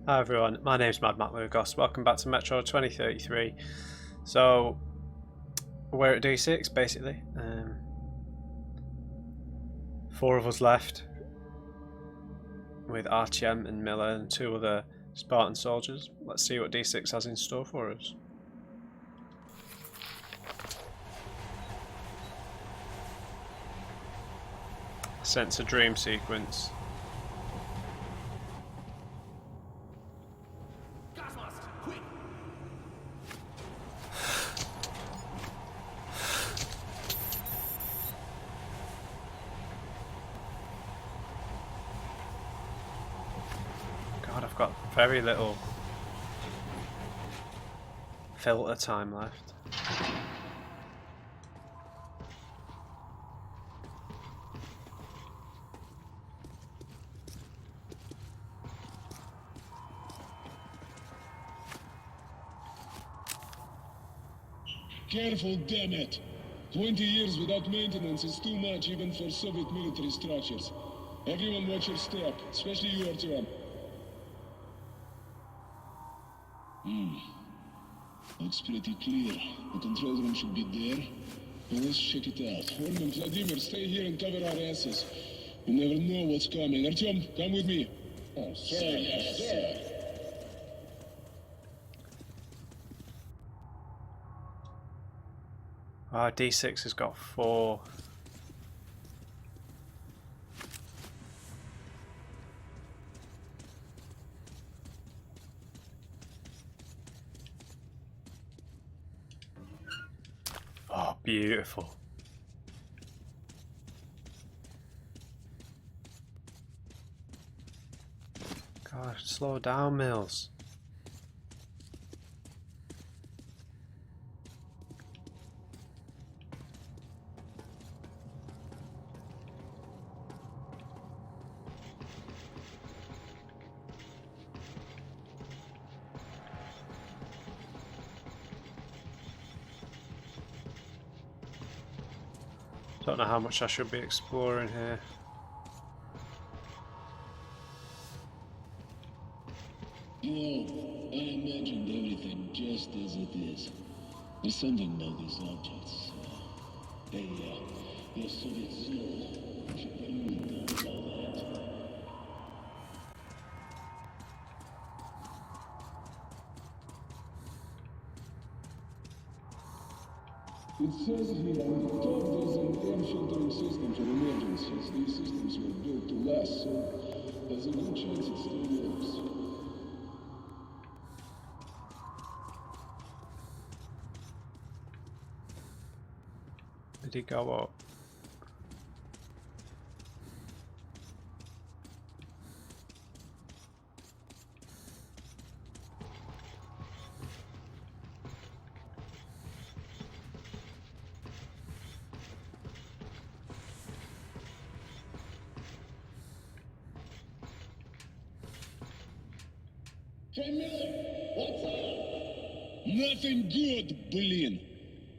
Hi everyone, my name's MadMatt Lugos. Welcome back to Metro 2033. So, we're at D6 basically. 4 of us left with Artyom and Miller and 2 other Spartan soldiers. Let's see what D6 has in store for us. Sense a dream sequence. God, I've got very little filter time left. Careful, damn it! 20 years without maintenance is too much even for Soviet military structures. Everyone watch your step, especially you, Artyom. Looks pretty clear. The control room should be there. Well, let's check it out. Horn and Vladimir, stay here and cover our asses. You never know what's coming. Artyom, come with me. Oh, sir, yes, sir. D6 has got 4. Oh, beautiful. God, slow down, Mills. Don't know how much I should be exploring here. You know, I imagined everything just as it is. There's something about these objects. They're Soviet soul. I should put you in touch about that. It says here on the top there's an air filtering system for emergencies. These systems were built to last, so there's a good chance it still works. Did he go up? Hey Miller, what's up? Nothing good, Berlin.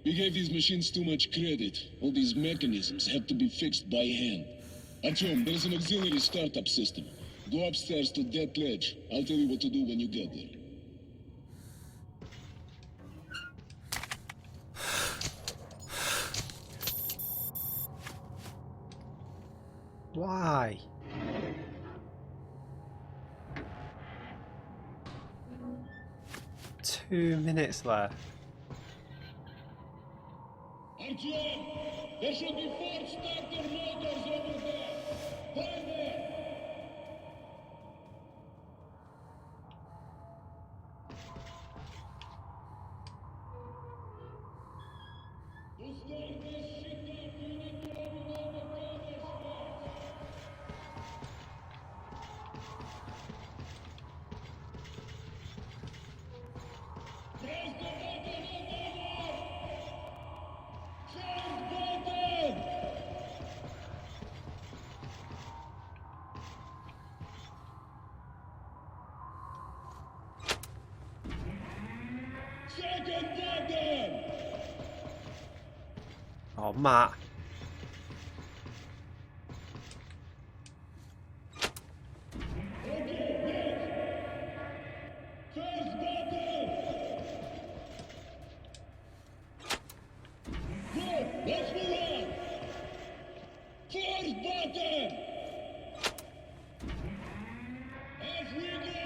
We gave these machines too much credit. All these mechanisms have to be fixed by hand. Artyom, there's an auxiliary startup system. Go upstairs to that ledge. I'll tell you what to do when you get there. Why? Two minutes left. Artyom! There should be 4 starter motors over there! Find them! To start this shit up, you need to open all the cover spots! Press the button over! Change button! Second button! Oh, Matt. Start button! Off we go!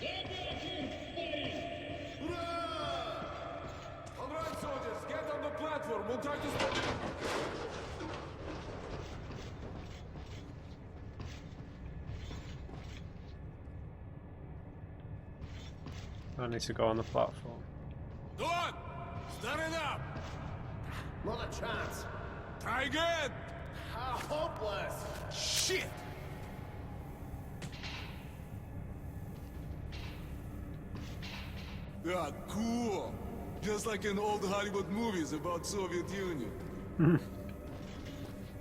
Come back here, fire! Hurrah! All right, soldiers, get on the platform. We'll try to stop. I need to go on the platform. Go on! Start it up! Not a chance. Try again! How hopeless. Shit! Yeah, cool. Just like in old Hollywood movies about Soviet Union.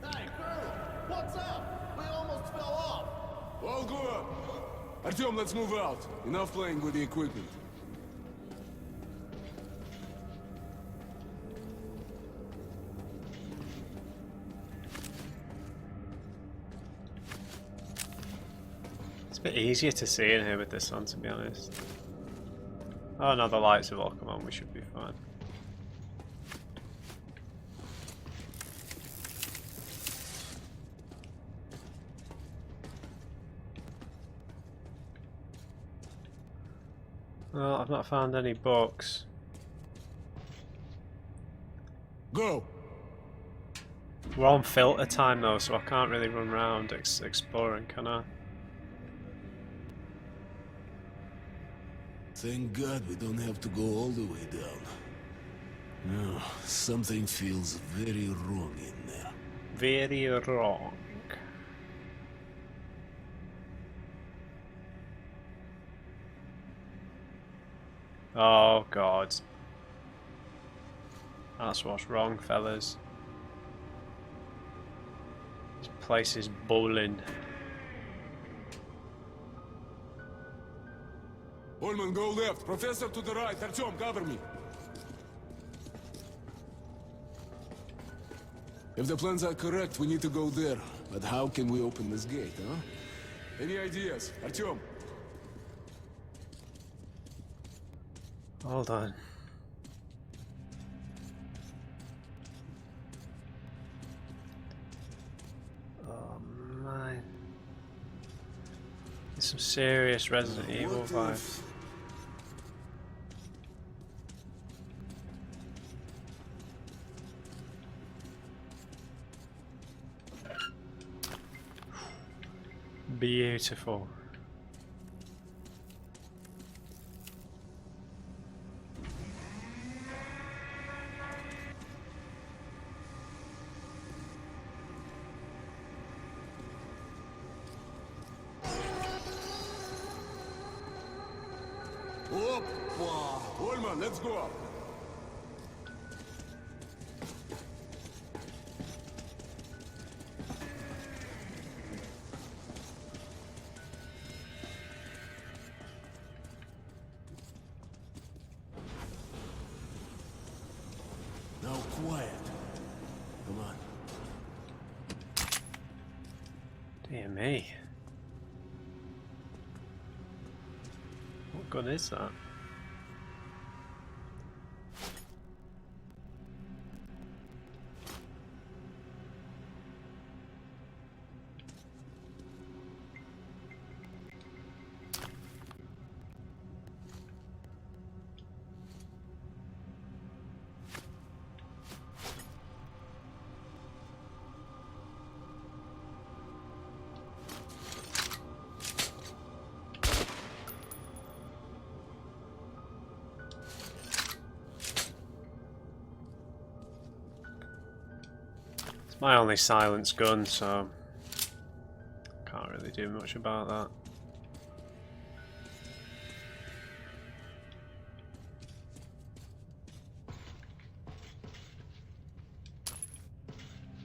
Hey, Colonel, what's up? We almost fell off. All good. Artyom, let's move out. Enough playing with the equipment. It's a bit easier to see in here with this on, to be honest. Oh no, the lights have all come on, we should be fine. Well, I've not found any books. Go! We're on filter time though, so I can't really run around exploring, can I? Thank God we don't have to go all the way down. No, something feels very wrong in there. Very wrong. Oh God. That's what's wrong, fellas. This place is bowling. Holman, go left. Professor to the right. Artyom, cover me. If the plans are correct, we need to go there. But how can we open this gate, huh? Any ideas? Artyom? Hold on. Oh man. There's some serious Resident Evil vibes. Beautiful. Опа! Holman, let's go! Now quiet. Come on. Dear me. What gun is that? My only silenced gun, so can't really do much about that.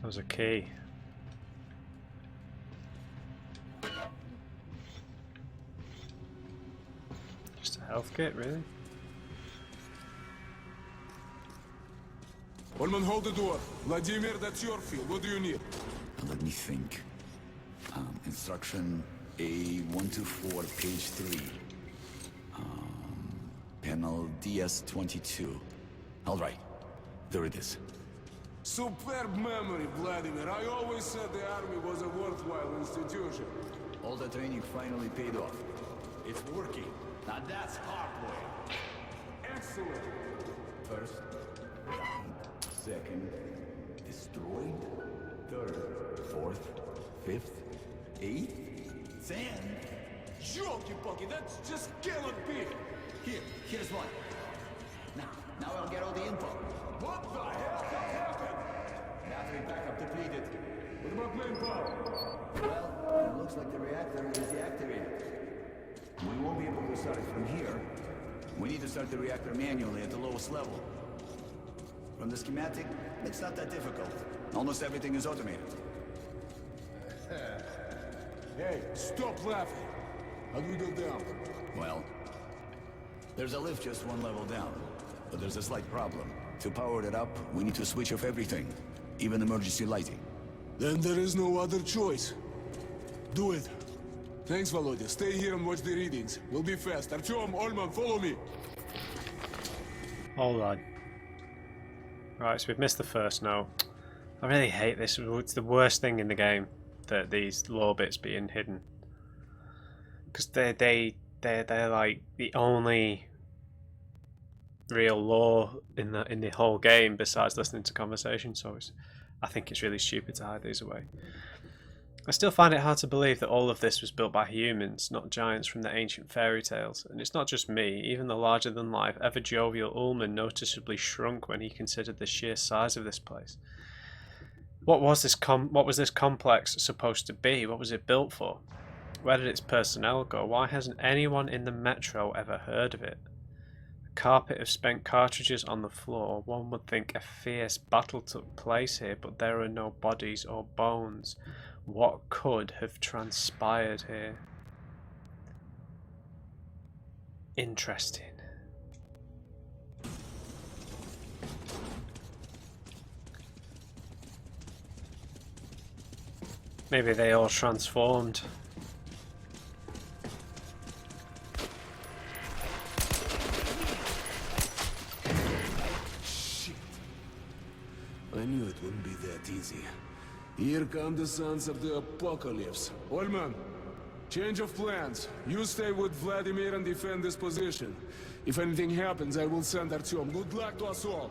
That was a key. Just a health kit, really? Holman, hold the door. Vladimir, that's your field. What do you need? Let me think. Instruction A124, page 3. Panel DS22. All right, there it is. Superb memory, Vladimir. I always said the army was a worthwhile institution. All the training finally paid off. It's working. Now that's hardware. Excellent. First, died. Second, destroyed. Third, fourth, fifth, eighth, 10. Jolky-pokey, that just cannot be. Here's one. Now I'll get all the info. What the hell happened? Battery backup depleted. What about main power? Well, it looks like the reactor is deactivated. We won't be able to start it from here. We need to start the reactor manually at the lowest level. From the schematic, it's not that difficult. Almost everything is automated. Hey, stop laughing. How do we go down? Well, there's a lift just one level down. But there's a slight problem. To power it up, we need to switch off everything. Even emergency lighting. Then there is no other choice. Do it. Thanks, Volodya. Stay here and watch the readings. We'll be fast. Artyom, Olman, follow me. Hold on. Right, so we've missed the first note. I really hate this. It's the worst thing in the game, that these lore bits being hidden. Because they're like the only real lore in the whole game besides listening to conversation, so I think it's really stupid to hide these away. I still find it hard to believe that all of this was built by humans, not giants from the ancient fairy tales. And it's not just me, even the larger-than-life, ever-jovial Ullman noticeably shrunk when he considered the sheer size of this place. What was this complex supposed to be? What was it built for? Where did its personnel go? Why hasn't anyone in the metro ever heard of it? A carpet of spent cartridges on the floor. One would think a fierce battle took place here, but there are no bodies or bones. What could have transpired here? Interesting. Maybe they all transformed. Shit. I knew it wouldn't be that easy. Here come the sons of the apocalypse. Olman, change of plans. You stay with Vladimir and defend this position. If anything happens, I will send Artyom. Good luck to us all.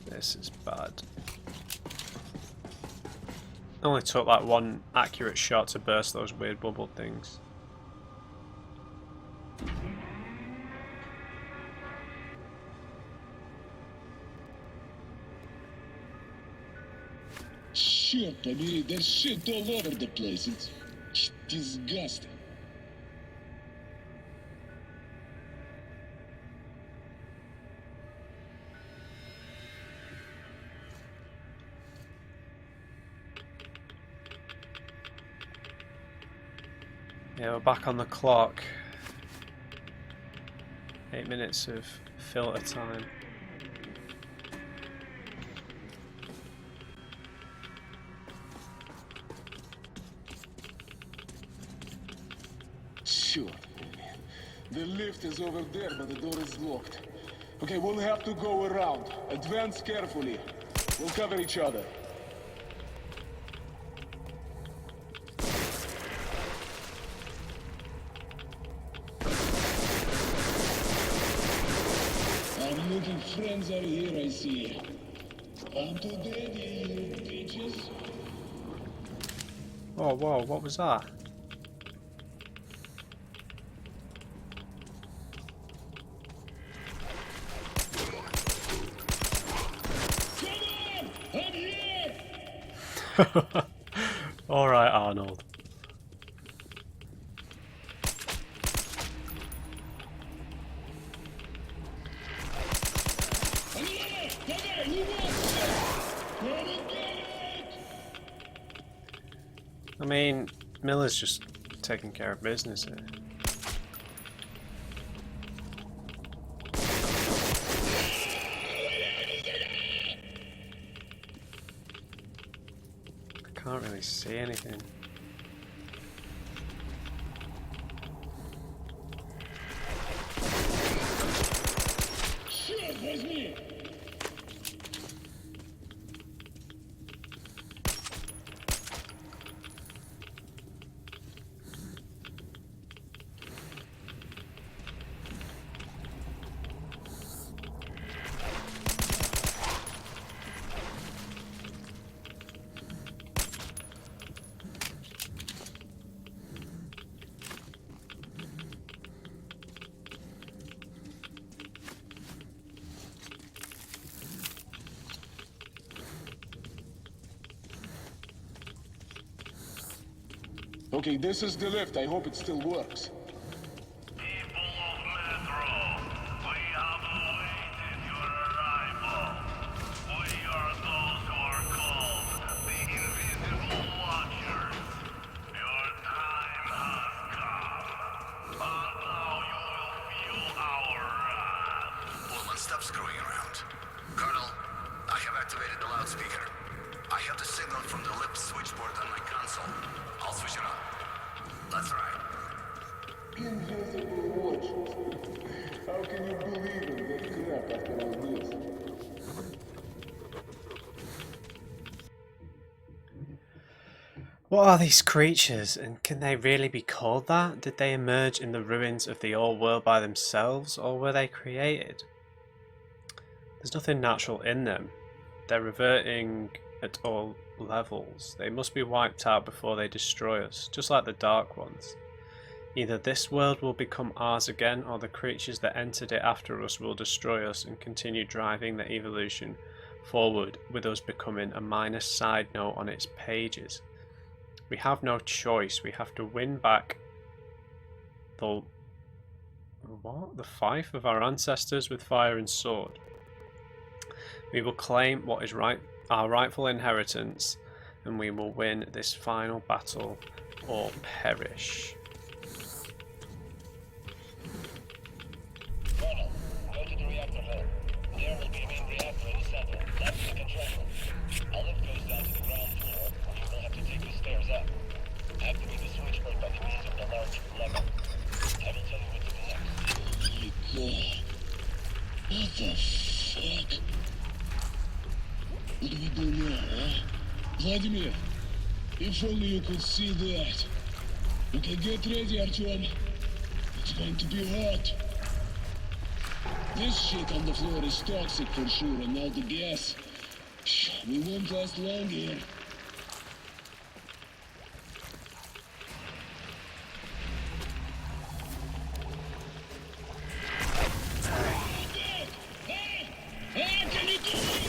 This is bad. Only took like one accurate shot to burst those weird bubble things. Shit, I mean, there's shit all over the place. It's disgusting. Yeah, we're back on the clock. 8 minutes of filter time. Sure. The lift is over there, but the door is locked. Okay, we'll have to go around. Advance carefully. We'll cover each other. I'm looking friends are here, I see. I'm too dead, you bitches. Oh, whoa, what was that? I'm here! Alright, Arnold. I mean, Miller's just taking care of business here. I can't really see anything. Shit, where's me? Okay, this is the lift. I hope it still works. People of Metro, we have awaited your arrival. We are those who are called the Invisible Watchers. Your time has come. And now you will feel our wrath. Woman, stop screwing around. Colonel, I have activated the loudspeaker. I have the signal from the lift switchboard on my console. I'll switch it on. That's right. Invisible watchers. How can you believe in that crap after all this? What are these creatures, and can they really be called that? Did they emerge in the ruins of the old world by themselves, or were they created? There's nothing natural in them. They're reverting at all levels. They must be wiped out before they destroy us, just like the Dark Ones. Either this world will become ours again, or the creatures that entered it after us will destroy us and continue driving the evolution forward, with us becoming a minor side note on its pages. We have no choice. We have to win back the fief of our ancestors with fire and sword. We will claim what is right, our rightful inheritance, and we will win this final battle or perish. Colonel, go to the reactor hall. There will be a main reactor in the center. That's the control room. A lift goes down to the ground floor, where you will have to take the stairs up. Activate the switchboard by the means of the large lever. I will tell you what to do next. Oh my god. What the fuck? What do we do now, huh? Vladimir, if only you could see that. Okay, get ready, Artyom. It's going to be hot. This shit on the floor is toxic for sure, and now the gas. We won't last long here. Can you do it?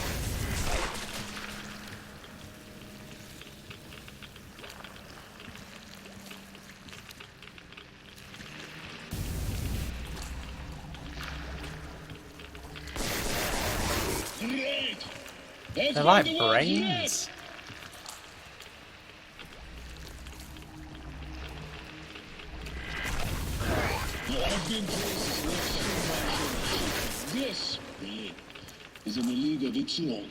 Great! That's They're why like the walls brains. I've been places where so much of this really is in a league of its own.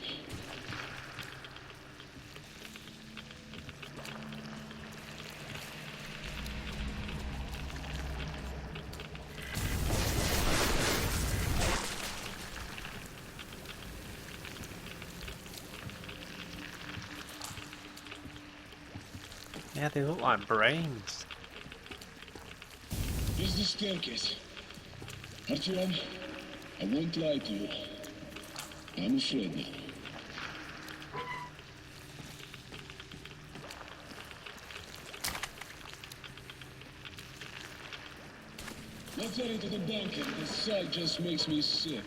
Yeah, they look like brains. Here's the staircase. Artyom, I won't lie to you. I'm afraid now. Let's head into the bunker. This site just makes me sick.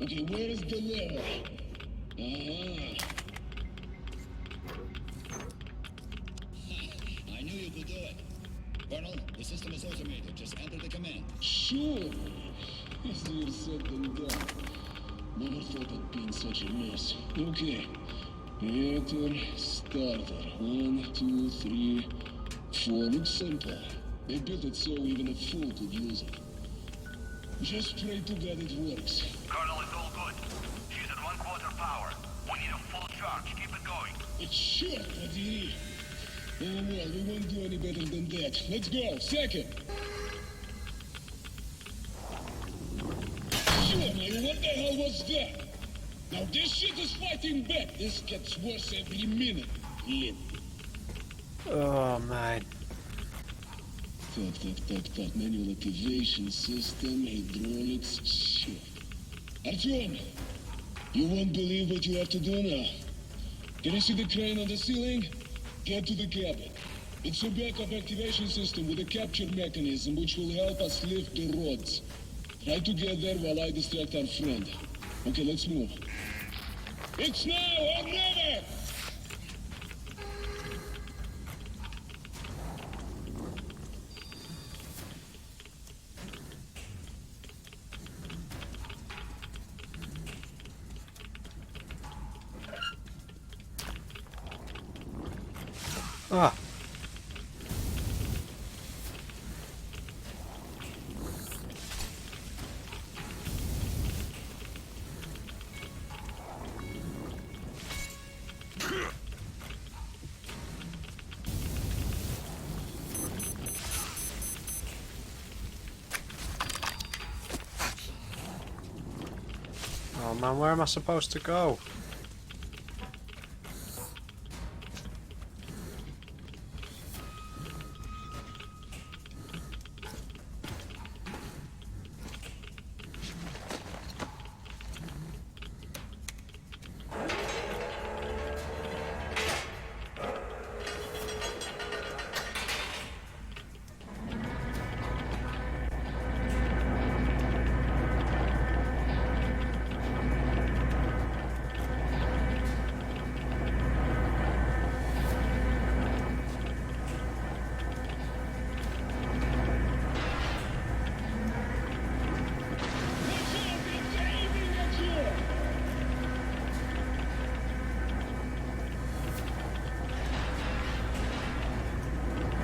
Okay, where is the lever? I knew you could do it. Colonel, the system is automated. Just enter the command. Sure. Easier said than done. Never thought I'd be in such a mess. Okay. Reactor starter. 1, 2, 3, 4. Looks simple. They built it so even a fool could use it. Just pray to God it works. Colonel, it's all good. She's at 1/4 power. We need a full charge. Keep it going. It's short, what do you need? Oh well, we won't do any better than that. Let's go. Second. Sure, man, what the hell was that? Now this shit is fighting back. This gets worse every minute. Lip. Oh man. Fuck. Manual activation system, hydraulics, shit. Artyom, you won't believe what you have to do now. Can you see the crane on the ceiling? Get to the cabin. It's a backup activation system with a capture mechanism which will help us lift the rods. Try to get there while I distract our friend. Okay, let's move. It's now or never! Ah. Oh man, where am I supposed to go?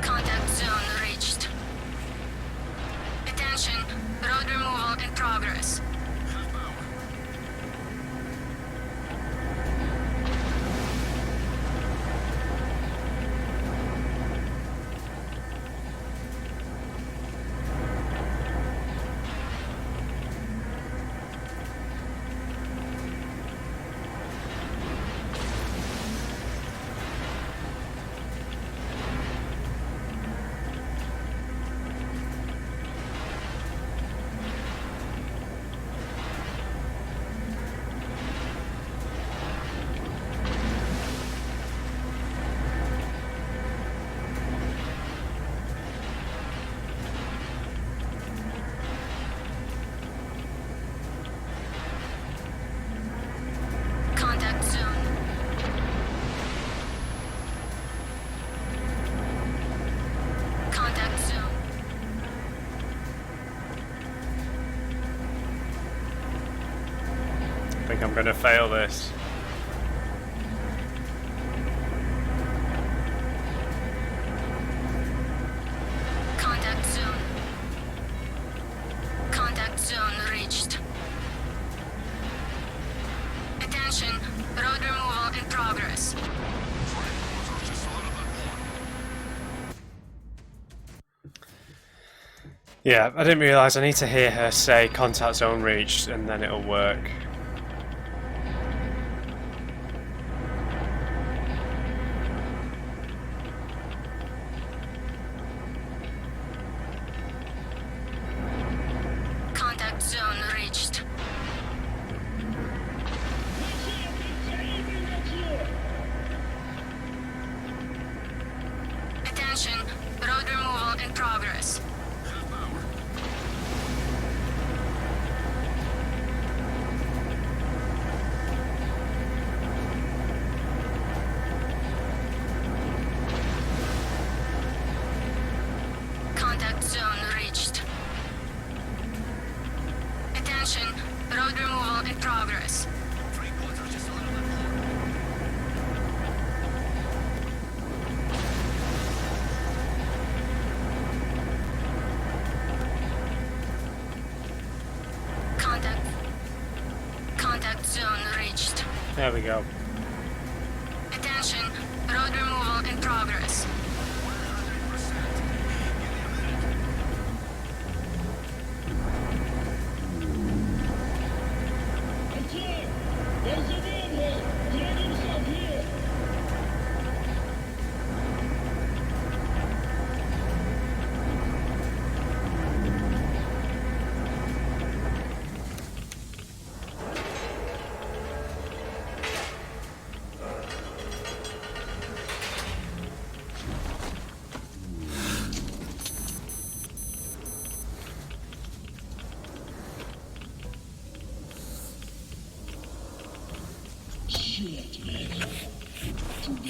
Contact zone reached. Attention, road removal in progress. Contact zone. Contact zone. I think I'm gonna fail this. Contact zone. Contact zone reached. Attention, road removal in progress. Yeah, I didn't realise I need to hear her say contact zone reached and then it'll work. Contact zone reached. Attention, road removal in progress. Contact zone reached. Attention, road removal in progress. Contact. Contact zone reached. There we go. Attention, road removal in progress. Attention! There's a manhole! Drag himself here!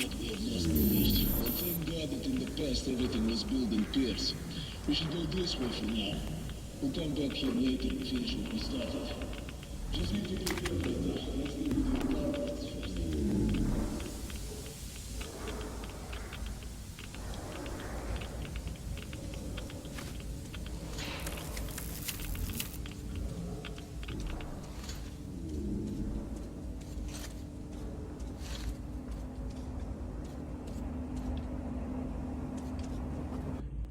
yet we have lost the lift. But thank God that in the past everything was built in pairs. We should go this way for now. We'll come back here later and finish what we started. Just need to get there later. Let's deal with the apartments first.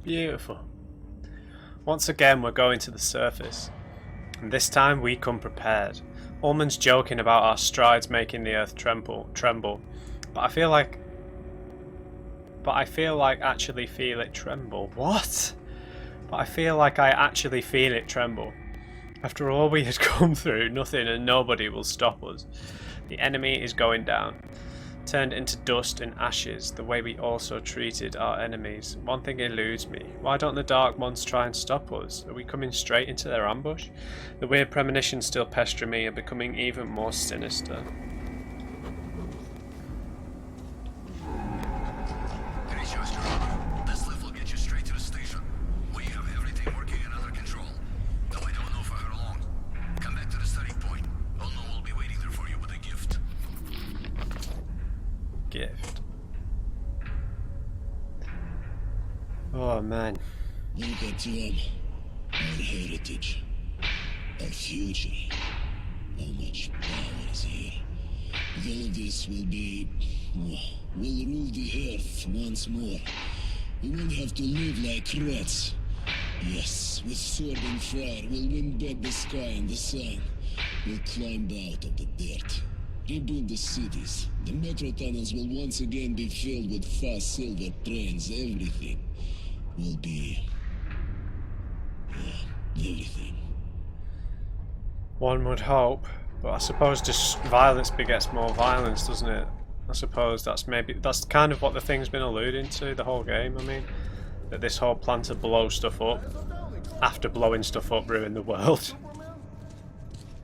Beautiful. Once again we're going to the surface, and this time we come prepared. Ullman's joking about our strides making the earth tremble, but I feel like actually feel it tremble. What? But I feel like I actually feel it tremble. After all we had come through, nothing and nobody will stop us. The enemy is going down. Turned into dust and ashes, the way we also treated our enemies. One thing eludes me. Why don't the Dark Ones try and stop us? Are we coming straight into their ambush? The weird premonitions still pester me and becoming even more sinister. This lift will get you straight to the station. We have everything working and under control. Though I don't know for how long. Come back to the starting point. I'll know we'll be waiting there for you with a gift. Gift. Oh man. Look at them. Our heritage. Our future. How much power is here. With all of this will be... we'll rule the earth once more. We won't have to live like rats. Yes, with sword and fire, we'll win back the sky and the sun. We'll climb out of the dirt. Rebuild the cities. The metro tunnels will once again be filled with fast silver trains. Everything will be... everything. One would hope, but I suppose just violence begets more violence, doesn't it? I suppose that's kind of what the thing's been alluding to the whole game. I mean, that this whole plan to blow stuff up after blowing stuff up ruined the world.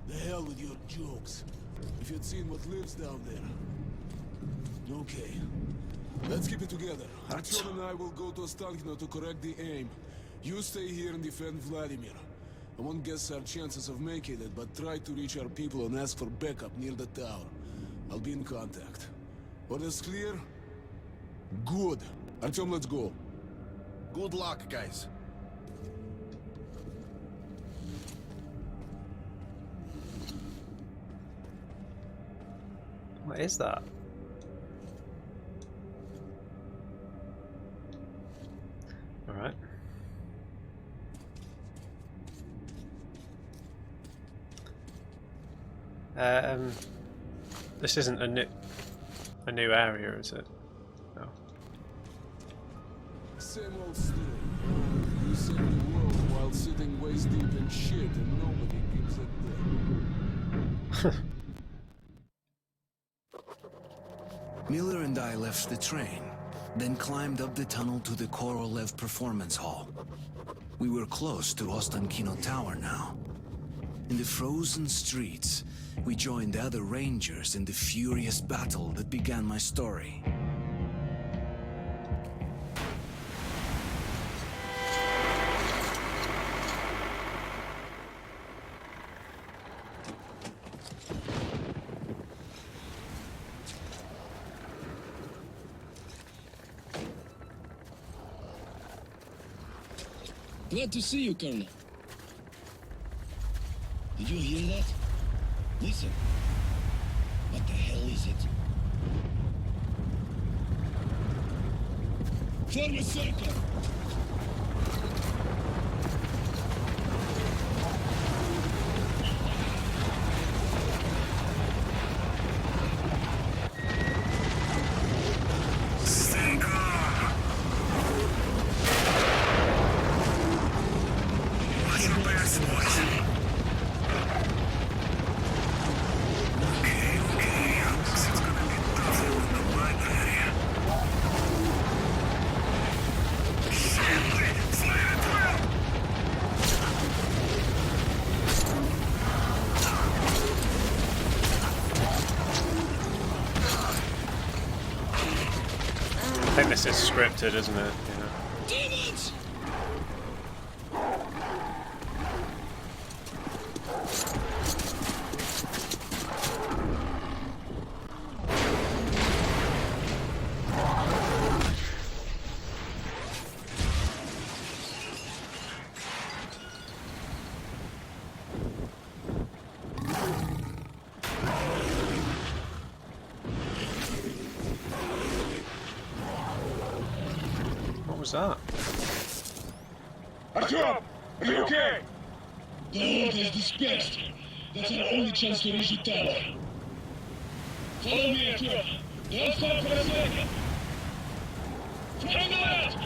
The hell with your jokes. If you'd seen what lives down there. Okay. Let's keep it together. Artyom and I will go to Ostankino to correct the aim. You stay here and defend Vladimir. I won't guess our chances of making it, but try to reach our people and ask for backup near the tower. I'll be in contact. Orders clear? Good. Artyom, let's go. Good luck, guys. What is that? Alright. This isn't a new area, is it? No. Same old story. You save the world while sitting waist deep in shit and nobody gives a damn. Miller and I left the train, then climbed up the tunnel to the Korolev Performance Hall. We were close to Ostankino Tower now. In the frozen streets, we joined the other rangers in the furious battle that began my story. Glad to see you, Colonel. Did you hear that? Listen. What the hell is it? Form a circle! this is scripted, isn't it? Yeah. Demons! What was that? Artyom! Are you okay? The horde has dispersed. That's our only chance to reach the tower. Follow me, Artyom. Don't stop for a second. From the left!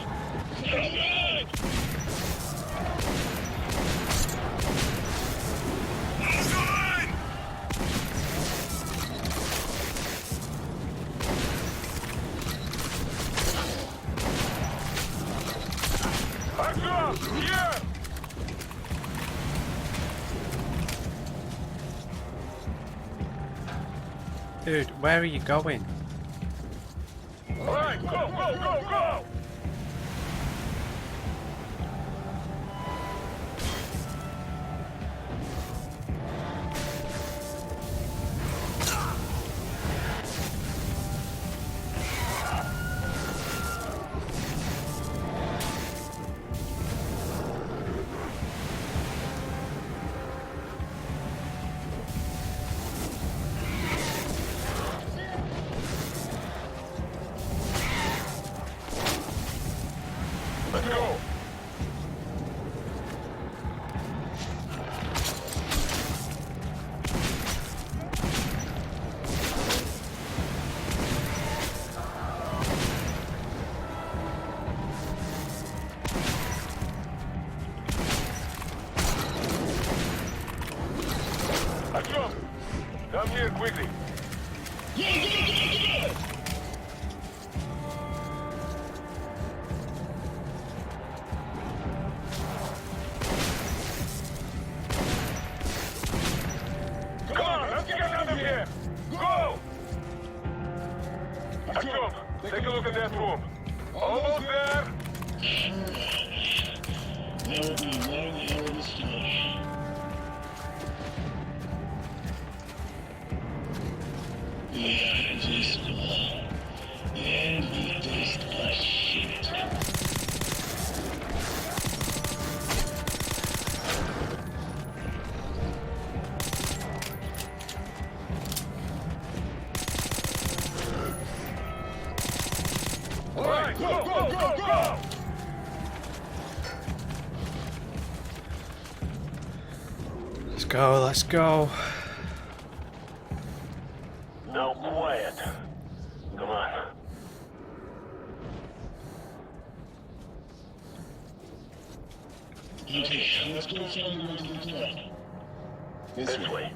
From the right! Dude, where are you going? Alright, go, go, go, go! Let's go! Artyom! Come here quickly! Go, go, go, go! Come on, let's get out of here! Go! Artyom, take a look at that room. Almost there! That will be one hell of a story. Yeah, just go. And we taste our shit. Alright, go, go, go, go! Let's go, let's go. Now quiet. Come on. Okay, let's go find the way to the tower. This way.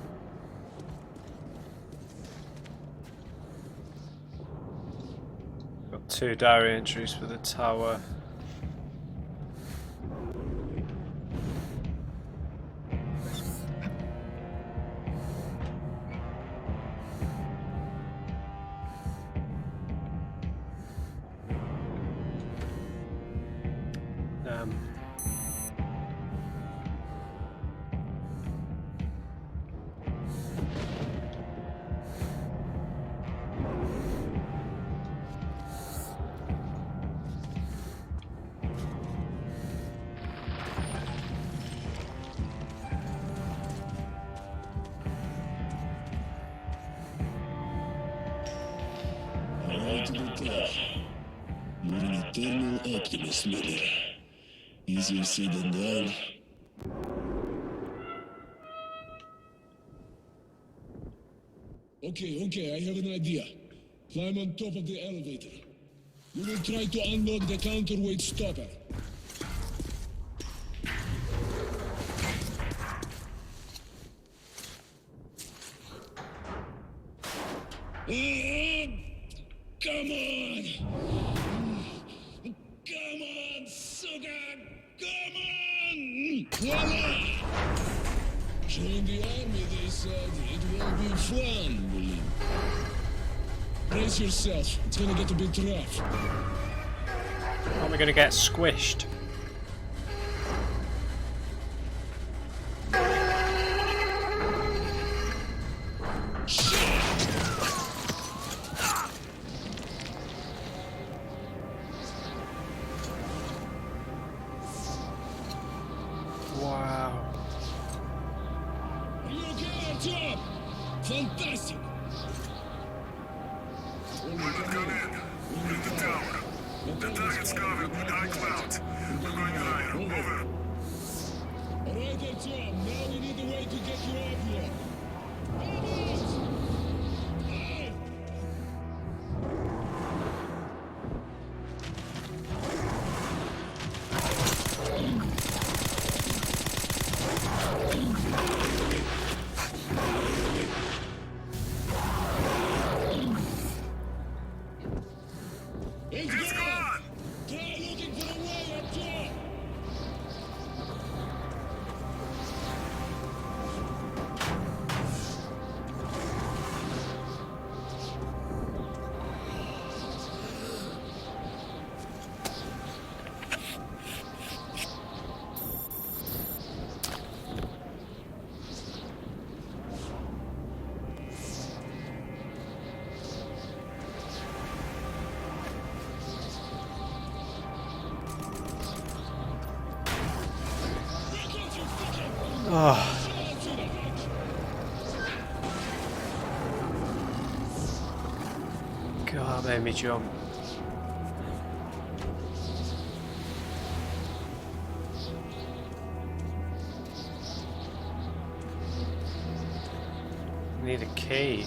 Got 2 diary entries for the tower. Right to the top. You're an eternal optimist, Miller. Easier said than done. Okay, I have an idea. Climb on top of the elevator. We will try to unlock the counterweight stopper. Come on! Come on, sugar! Come on! Voila! Join the army, they said. It will be fun, believe. Brace yourself. It's gonna get a bit rough. Aren't we going to get squished? Wow. Are you okay up top? Fantastic! Weapon gun in. Hit the tower. The target's covered with high clouds. We're going higher. Over. Alright there, Tom. Now we need a way to get you up here. Vamos! Hey! It's gone! Try looking for the way up top! Oh. God, made me jump. Need a key.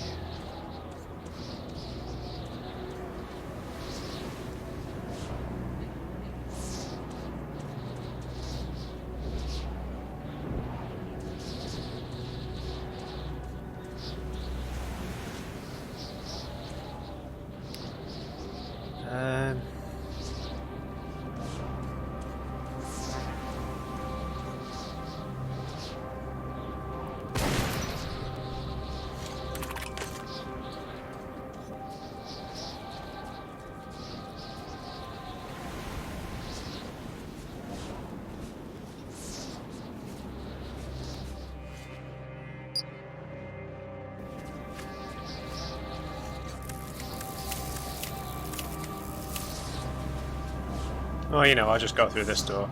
Oh, you know, I'll just go through this door.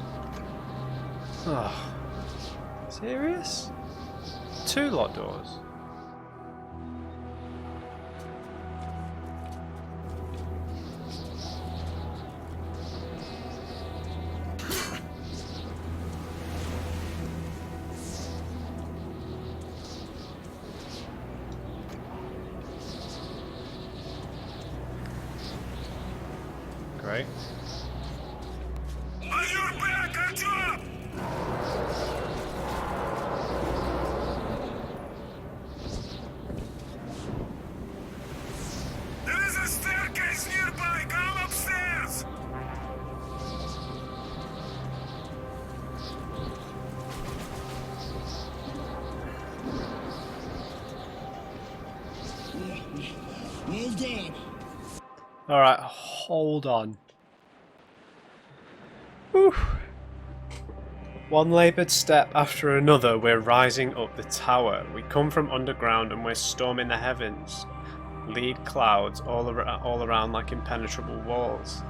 Oh. Serious? 2 locked doors? Great. On your back, on top! There is a staircase nearby. Come upstairs. Well done. Alright, hold on. Whew. One laboured step after another, we're rising up the tower. We come from underground and we're storming the heavens. Lead clouds all around like impenetrable walls.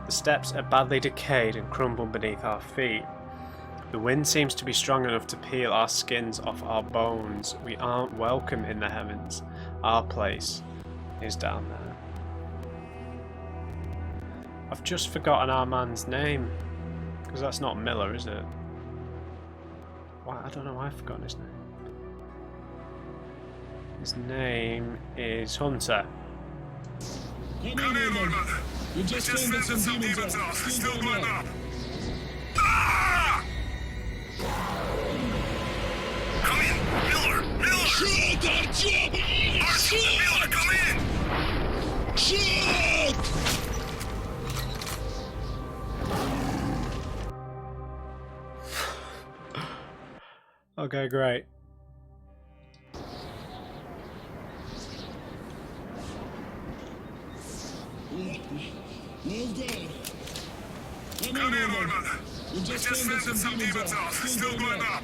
The steps are badly decayed and crumble beneath our feet. The wind seems to be strong enough to peel our skins off our bones. We aren't welcome in the heavens. Our place is down there. I've just forgotten our man's name. Because that's not Miller, is it? Why? I don't know why I've forgotten his name. His name is Hunter. Come Come in, in, Norman. You just Just send sent some demons demons out. out. They're Still still going going up. up. Ah! Come in, Miller. Miller. Shoot, Artyom! Archie, Miller, come in. Shoot! Okay, great. Well done. Come in, Orman. We just fended some demons off. Still going up.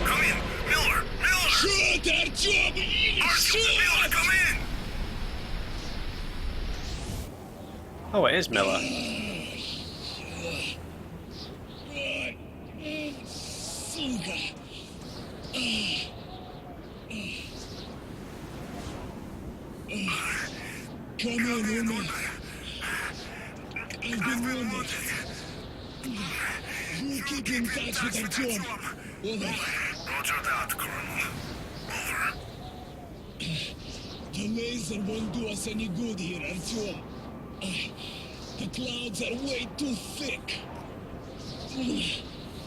Come in! Miller! Miller! Shoot, Artyom! Miller, come in! Oh, it is Miller. Сука! Come in, Orman. I've been wounded. You keep in touch with Artyom. Over. Roger that, Colonel. Over. The laser won't do us any good here, Artyom. The clouds are way too thick.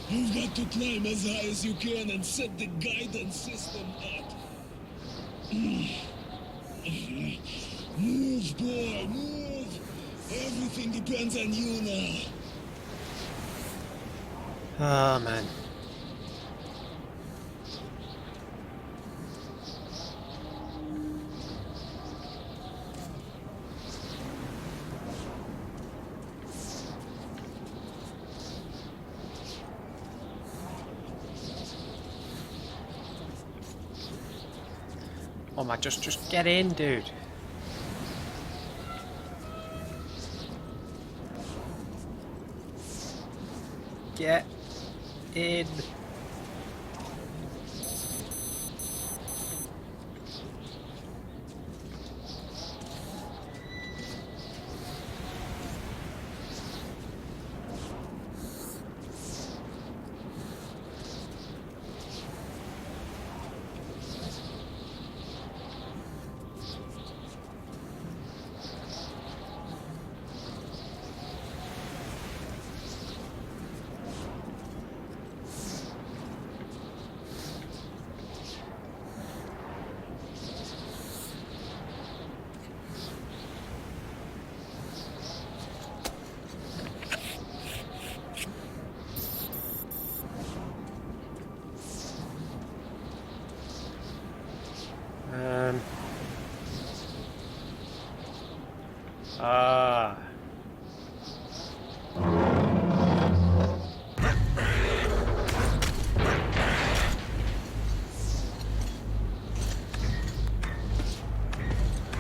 You've got to climb as high as you can and set the guidance system up. Move, boy, move! Everything depends on you now. Oh, man. Oh my, just get in, dude. Get in.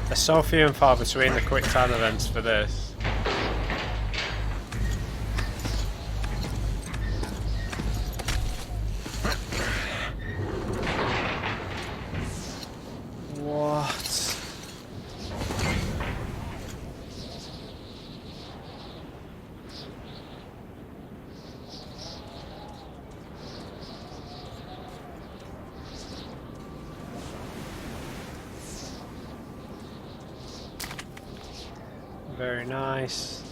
There's so few and far between the quick time events for this. What? Very nice.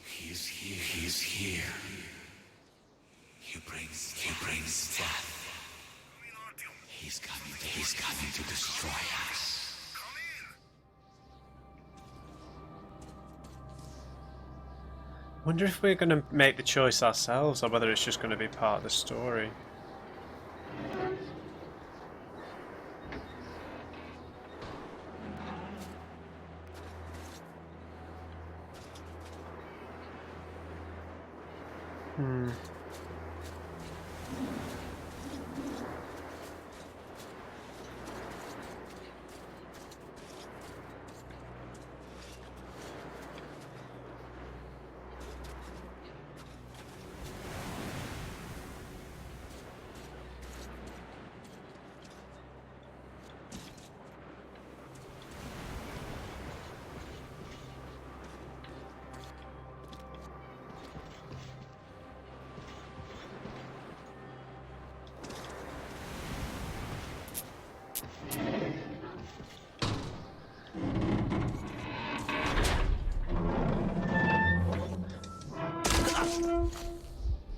He's here. He's here. He brings death. He's coming to destroy us. Wonder if we're going to make the choice ourselves or whether it's just going to be part of the story.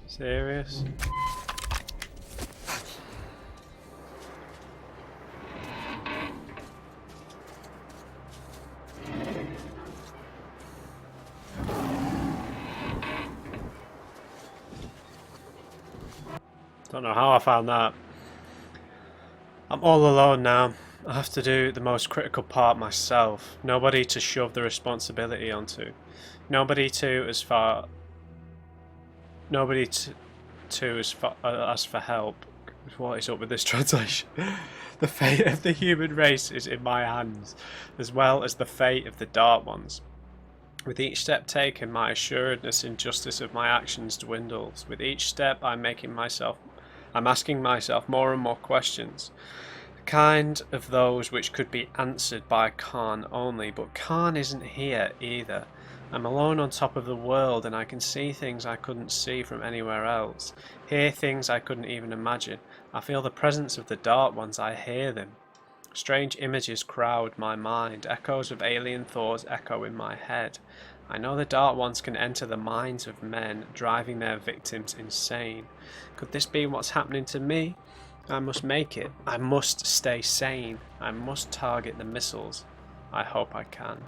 Serious? Don't know how I found that. I'm all alone now. I have to do the most critical part myself. Nobody to shove the responsibility onto. Nobody to as far. Nobody to as far ask for help. What is up with this translation? The fate of the human race is in my hands, as well as the fate of the Dark Ones. With each step taken, my assuredness in justice of my actions dwindles. With each step, I'm asking myself more and more questions. The kind of those which could be answered by Khan only, but Khan isn't here either. I'm alone on top of the world, and I can see things I couldn't see from anywhere else. Hear things I couldn't even imagine. I feel the presence of the Dark Ones, I hear them. Strange images crowd my mind, echoes of alien thoughts echo in my head. I know the Dark Ones can enter the minds of men, driving their victims insane. Could this be what's happening to me? I must make it. I must stay sane. I must target the missiles. I hope I can.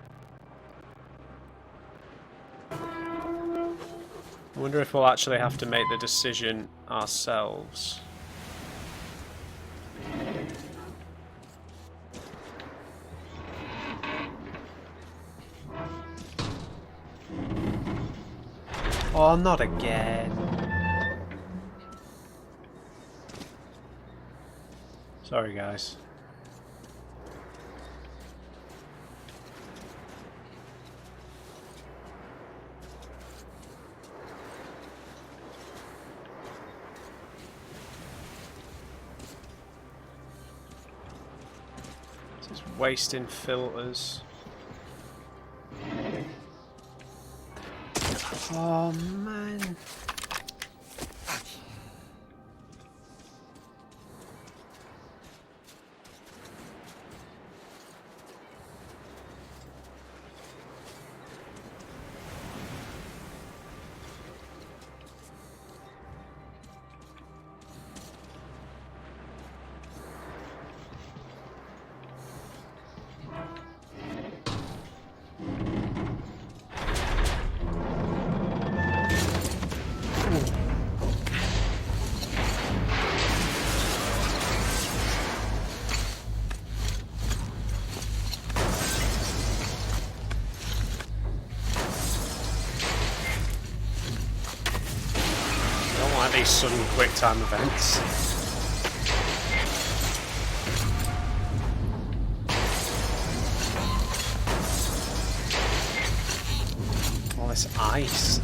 I wonder if we'll actually have to make the decision ourselves. Oh, not again. Sorry, guys. This is wasting filters. Oh man. These sudden quick time events. All this ice.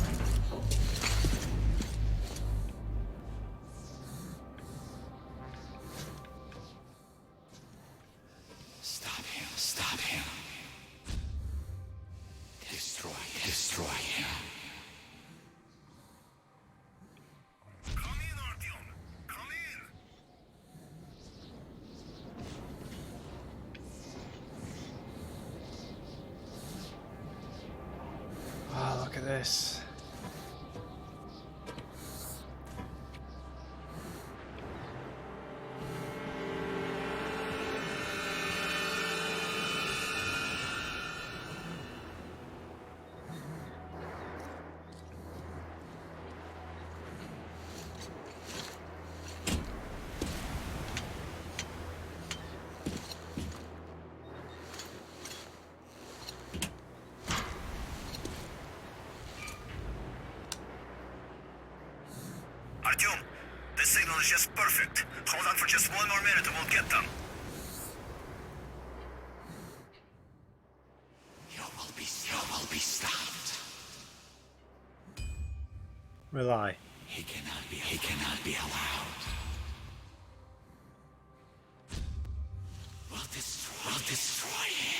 Stop him, stop him. Destroy him. Oh, look at this. Artyom, this signal is just perfect. Hold on for just one more minute and we'll get them. You will be stopped. Will I? He cannot be allowed. We'll destroy him.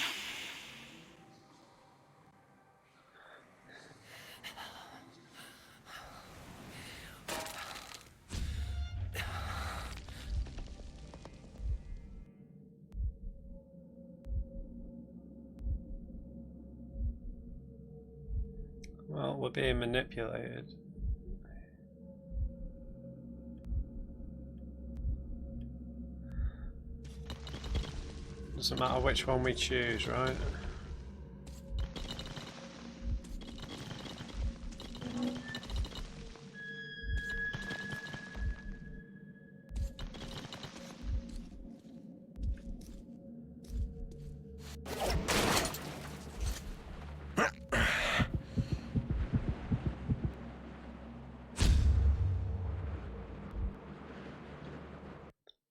Well, we're being manipulated. Doesn't matter which one we choose, right?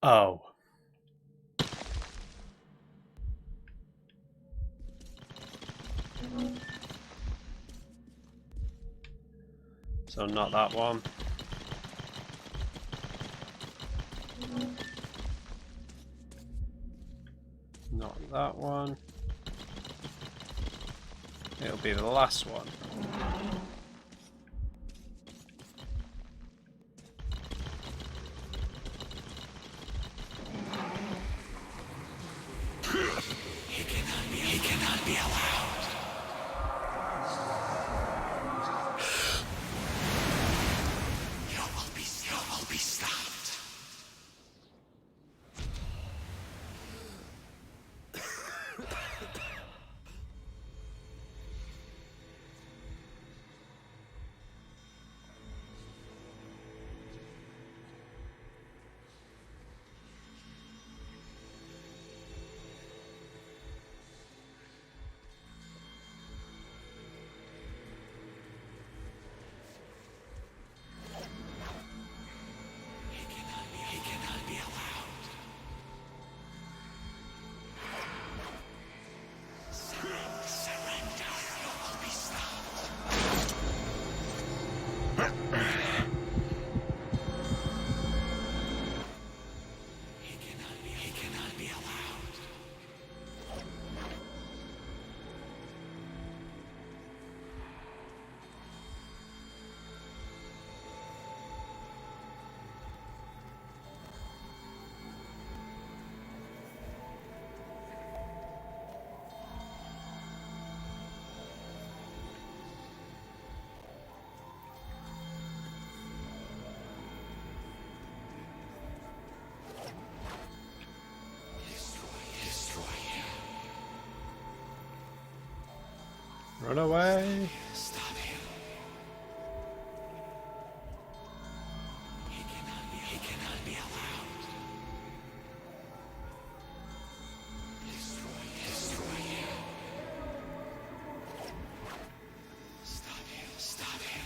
Oh. So not that one. Not that one. It'll be the last one. He cannot be allowed. You will be stopped. He cannot be allowed. Surrender. You will be stopped. He cannot be allowed. Destroy him. Run away. Stop him. He cannot be allowed. Destroy him. Stop him.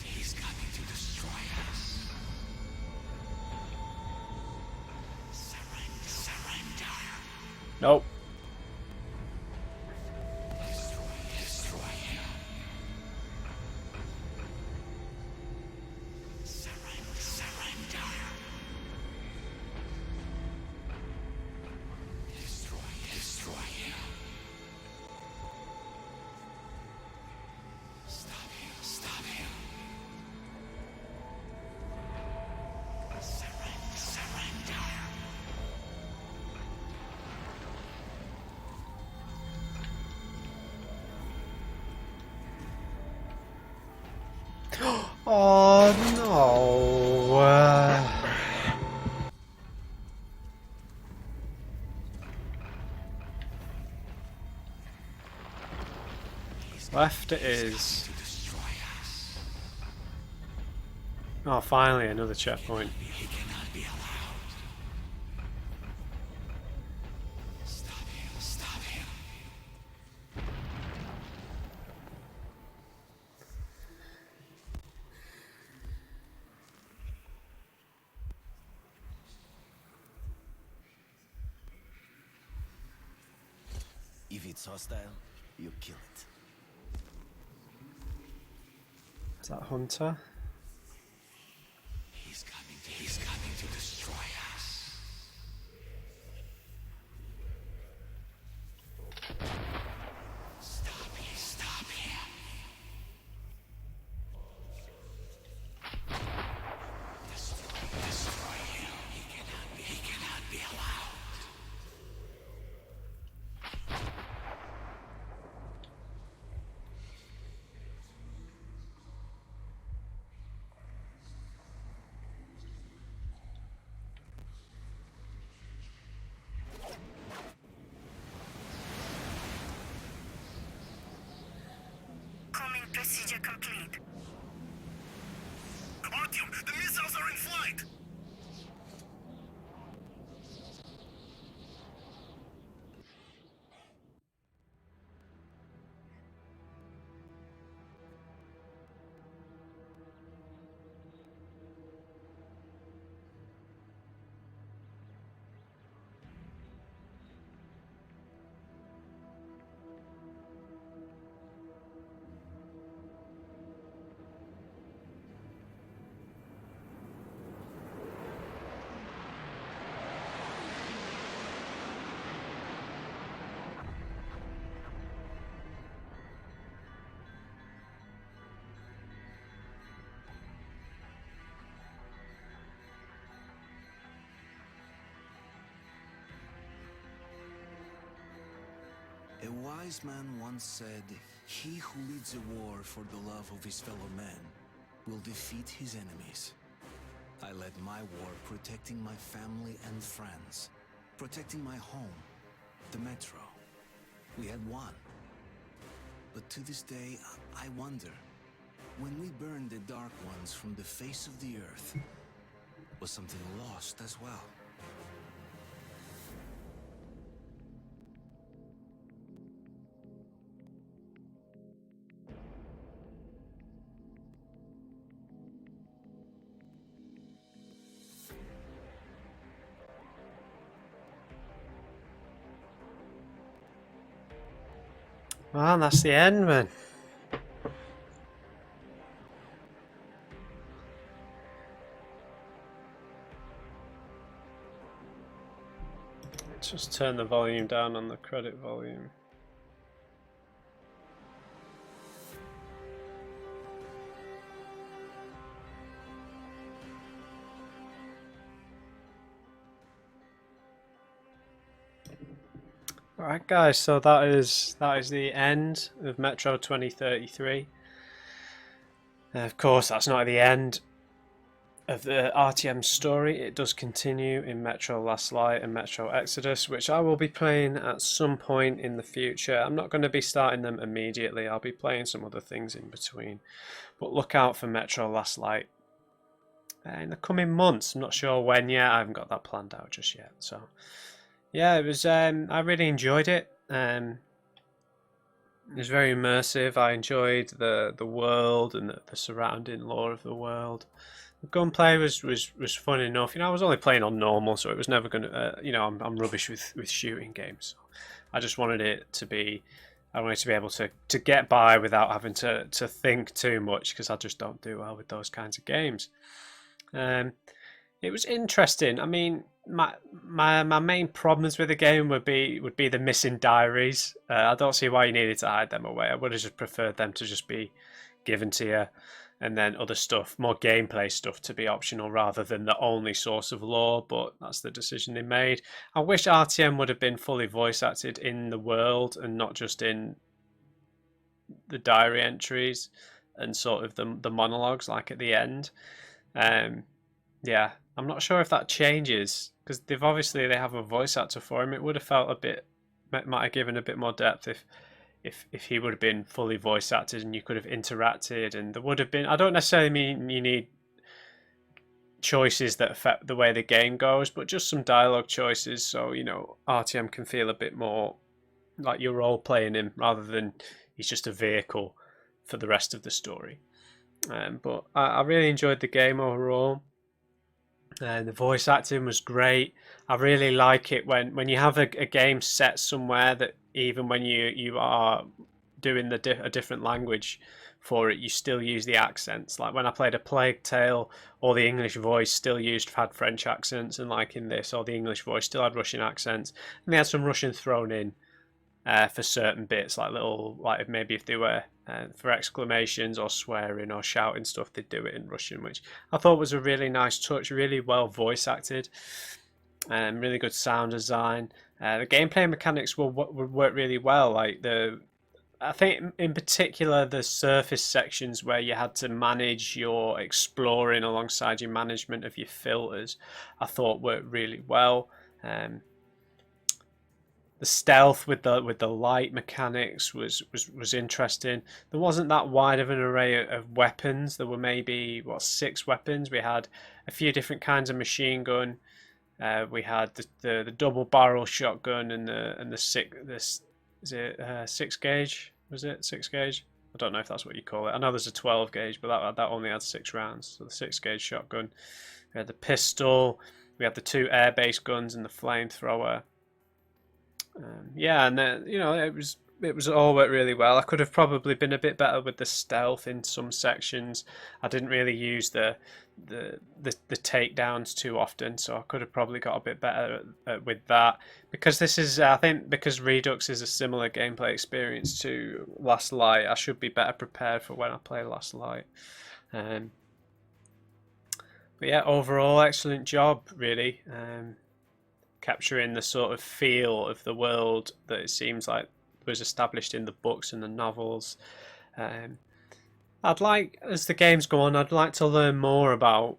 He's coming to destroy us. Surrender. Nope. Destroy him. Surrender. Destroy him. Stop him. Surrender. Oh no. Left it is. To destroy us. Oh, finally another checkpoint. He cannot be allowed. Stop him. If it's hostile, you kill it. Is that Hunter? He's coming to destroy us. Stop him. Destroy him. He cannot be allowed. procedure complete. Artyom, the missiles are in flight! A wise man once said, "He who leads a war for the love of his fellow men will defeat his enemies." I led my war protecting my family and friends, protecting my home, the metro. We had won. But to this day, I wonder, when we burned the Dark Ones from the face of the earth, was something lost as well? Well, that's the end, man. Just turn the volume down on the credit volume. Alright guys, so that is the end of Metro 2033. Of course, that's not the end of the RTM story. It does continue in Metro Last Light and Metro Exodus, which I will be playing at some point in the future. I'm not going to be starting them immediately. I'll be playing some other things in between. But look out for Metro Last Light in the coming months. I'm not sure when yet. I haven't got that planned out just yet. So yeah, it was. I really enjoyed it. It was very immersive. I enjoyed the world and the surrounding lore of the world. The gunplay was fun enough. You know, I was only playing on normal, so it was never going to. You know, I'm rubbish with shooting games. So I just wanted it to be. I wanted to be able to get by without having to think too much, because I just don't do well with those kinds of games. It was interesting. I mean, my main problems with the game would be the missing diaries. I don't see why you needed to hide them away. I would have just preferred them to just be given to you, and then other stuff, more gameplay stuff, to be optional rather than the only source of lore. But that's the decision they made. I wish RTM would have been fully voice acted in the world and not just in the diary entries and sort of the monologues like at the end. Yeah, I'm not sure if that changes, because they have a voice actor for him. It would have felt might have given a bit more depth if he would have been fully voice acted and you could have interacted, and there would have been. I don't necessarily mean you need choices that affect the way the game goes, but just some dialogue choices, so you know RTM can feel a bit more like you're role playing him rather than he's just a vehicle for the rest of the story. But I really enjoyed the game overall. The voice acting was great. I really like it when you have a game set somewhere that even when you are doing a different language for it, you still use the accents. Like when I played A Plague Tale, all the English voice still had French accents, and like in this, all the English voice still had Russian accents, and they had some Russian thrown in for certain bits, like maybe if they were for exclamations or swearing or shouting stuff, they'd do it in Russian, which I thought was a really nice touch. Really well voice acted, and really good sound design. The gameplay mechanics would work really well. Like I think in particular the surface sections where you had to manage your exploring alongside your management of your filters, I thought worked really well. stealth with the light mechanics was interesting. There wasn't that wide of an array of weapons. There were maybe 6 weapons. We had a few different kinds of machine gun. We had the double barrel shotgun and the 6 gauge? Was it 6 gauge? I don't know if that's what you call it. I know there's a 12 gauge, but that only had 6 rounds. So the 6 gauge shotgun. We had the pistol. We had the 2 air-based guns and the flamethrower. Yeah, and you know, it was all worked really well. I could have probably been a bit better with the stealth in some sections. I didn't really use the takedowns too often, so I could have probably got a bit better with that. Because this is, I think, because Redux is a similar gameplay experience to Last Light, I should be better prepared for when I play Last Light. But yeah, overall, excellent job, really. Capturing the sort of feel of the world that it seems like was established in the books and the novels. I'd like, as the games go on, I'd like to learn more about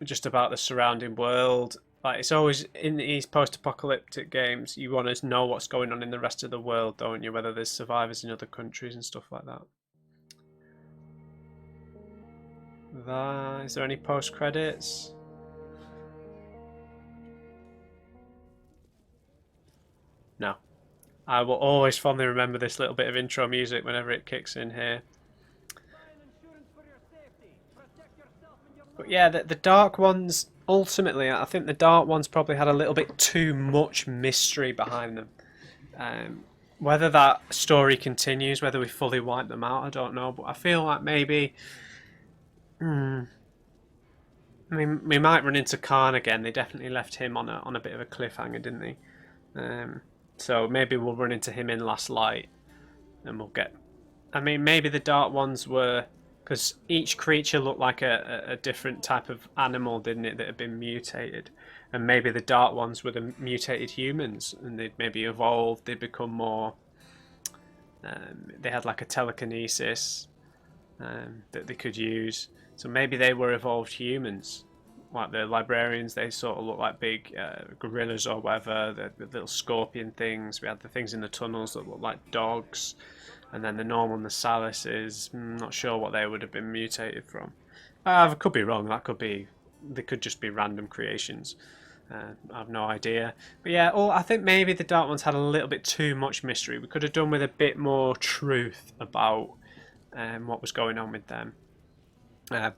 the surrounding world. Like, it's always in these post-apocalyptic games, you want to know what's going on in the rest of the world, don't you? Whether there's survivors in other countries and stuff like that. Is there any post-credits? No. I will always fondly remember this little bit of intro music whenever it kicks in here. But yeah, the Dark Ones, ultimately, I think the Dark Ones probably had a little bit too much mystery behind them. Whether that story continues, whether we fully wipe them out, I don't know. But I feel like maybe... I mean, we might run into Khan again. They definitely left him on a bit of a cliffhanger, didn't they? So maybe we'll run into him in Last Light, and we'll get... I mean, maybe the Dark Ones were... Because each creature looked like a different type of animal, didn't it, that had been mutated. And maybe the Dark Ones were the mutated humans, and they'd maybe evolved, they'd become more... they had like a telekinesis that they could use. So maybe they were evolved humans. Like the librarians, they sort of look like big gorillas or whatever, the little scorpion things. We had the things in the tunnels that looked like dogs. And then the normal Nasalises, not sure what they would have been mutated from. I could be wrong, they could just be random creations. I have no idea. But yeah, I think maybe the Dark Ones had a little bit too much mystery. We could have done with a bit more truth about what was going on with them. Yeah,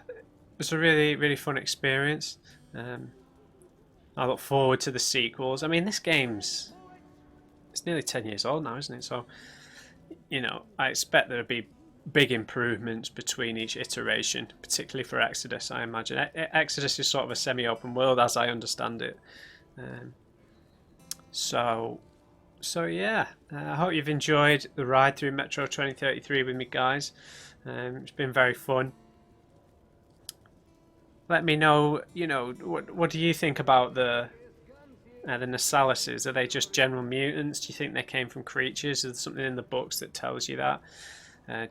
it was a really, really fun experience. I look forward to the sequels. I mean, this game's... It's nearly 10 years old now, isn't it? So, you know, I expect there'll be big improvements between each iteration, particularly for Exodus, I imagine. Exodus is sort of a semi-open world, as I understand it. So yeah, I hope you've enjoyed the ride through Metro 2033 with me, guys. It's been very fun. Let me know, you know, what do you think about the Nasalises? Are they just general mutants? Do you think they came from creatures? Is there something in the books that tells you that?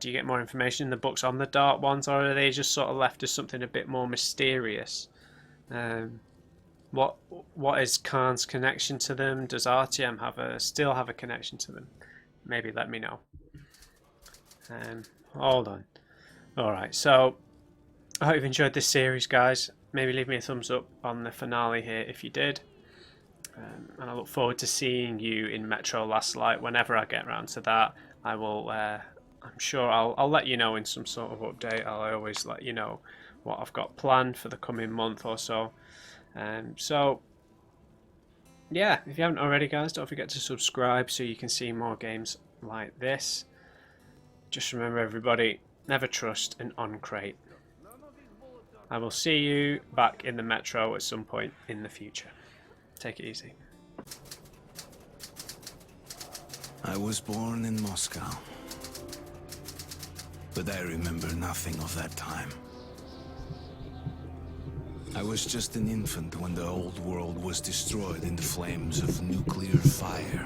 Do you get more information in the books on the Dark Ones, or are they just sort of left as something a bit more mysterious? What is Khan's connection to them? Does RTM still have a connection to them? Maybe let me know. Hold on. Alright, so I hope you've enjoyed this series, guys. Maybe leave me a thumbs up on the finale here if you did. And I look forward to seeing you in Metro Last Light whenever I get around to that. I will, I'm sure I'll let you know in some sort of update. I'll always let you know what I've got planned for the coming month or so. So, yeah, if you haven't already, guys, don't forget to subscribe so you can see more games like this. Just remember, everybody, never trust an on-crate. I will see you back in the Metro at some point in the future. Take it easy. I was born in Moscow, but I remember nothing of that time. I was just an infant when the old world was destroyed in the flames of nuclear fire.